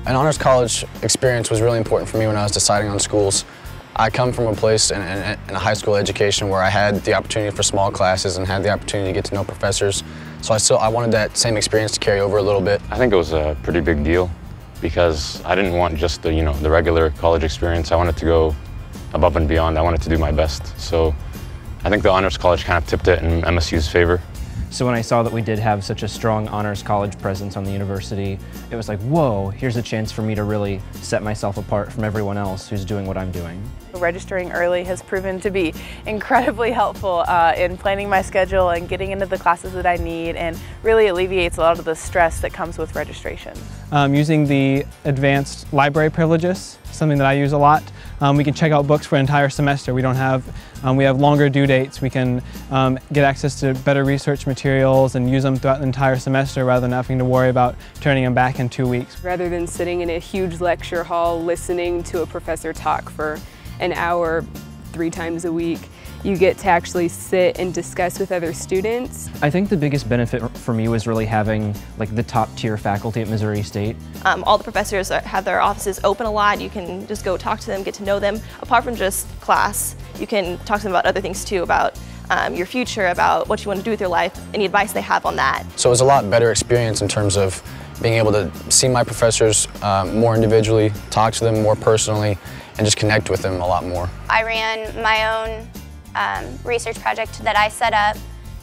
An honors college experience was really important for me when I was deciding on schools. I come from a place in a high school education where I had the opportunity for small classes and had the opportunity to get to know professors. So I wanted that same experience to carry over a little bit. I think it was a pretty big deal because I didn't want just the regular college experience. I wanted to go above and beyond. I wanted to do my best. So I think the honors college kind of tipped it in MSU's favor. So when I saw that we did have such a strong honors college presence on the university, it was like, whoa, here's a chance for me to really set myself apart from everyone else who's doing what I'm doing. Registering early has proven to be incredibly helpful in planning my schedule and getting into the classes that I need, and really alleviates a lot of the stress that comes with registration. Using the advanced library privileges, something that I use a lot. We can check out books for an entire semester. We have longer due dates. We can get access to better research materials and use them throughout the entire semester rather than having to worry about turning them back in 2 weeks. Rather than sitting in a huge lecture hall listening to a professor talk for an hour 3 times a week, you get to actually sit and discuss with other students. I think the biggest benefit for me was really having the top tier faculty at Missouri State. All the professors have their offices open a lot. You can just go talk to them, get to know them. Apart from just class, you can talk to them about other things too, about your future, about what you want to do with your life, any advice they have on that. So it was a lot better experience in terms of being able to see my professors more individually, talk to them more personally, and just connect with them a lot more. I ran my own research project that I set up.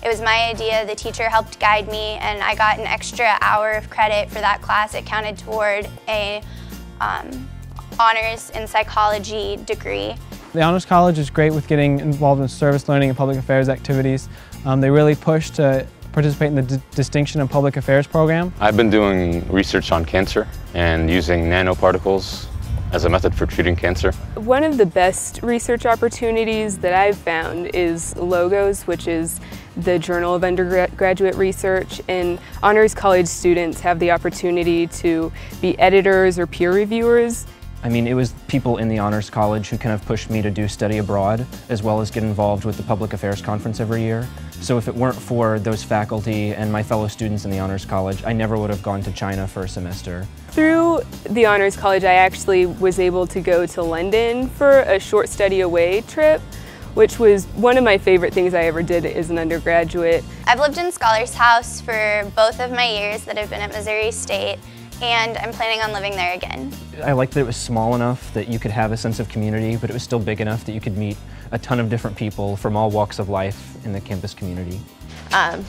It was my idea, the teacher helped guide me, and I got an extra hour of credit for that class. It counted toward a honors in psychology degree. The Honors College is great with getting involved in service learning and public affairs activities. They really push to participate in the Distinction in Public Affairs program. I've been doing research on cancer and using nanoparticles as a method for treating cancer. One of the best research opportunities that I've found is Logos, which is the Journal of Undergraduate Research, and honors college students have the opportunity to be editors or peer reviewers. I mean, it was people in the honors college who kind of pushed me to do study abroad, as well as get involved with the Public Affairs Conference every year. So if it weren't for those faculty and my fellow students in the honors college, I never would have gone to China for a semester. Through the honors college, I actually was able to go to London for a short study away trip, which was one of my favorite things I ever did as an undergraduate. I've lived in Scholars House for both of my years that I've been at Missouri State, and I'm planning on living there again. I liked that it was small enough that you could have a sense of community, but it was still big enough that you could meet a ton of different people from all walks of life in the campus community.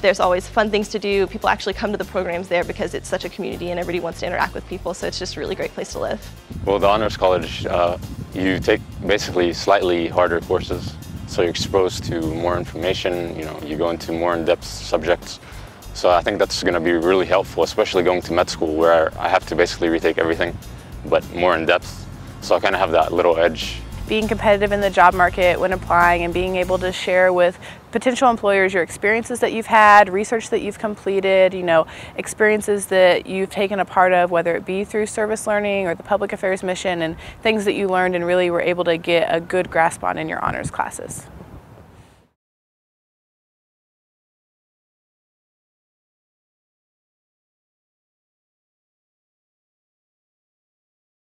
There's always fun things to do. People actually come to the programs there because it's such a community and everybody wants to interact with people, so it's just a really great place to live. Well, the honors college, you take basically slightly harder courses, so you're exposed to more information, you go into more in-depth subjects. So I think that's going to be really helpful, especially going to med school where I have to basically retake everything, but more in depth. So I kind of have that little edge. Being competitive in the job market when applying and being able to share with potential employers your experiences that you've had, research that you've completed, experiences that you've taken a part of, whether it be through service learning or the public affairs mission, and things that you learned and really were able to get a good grasp on in your honors classes.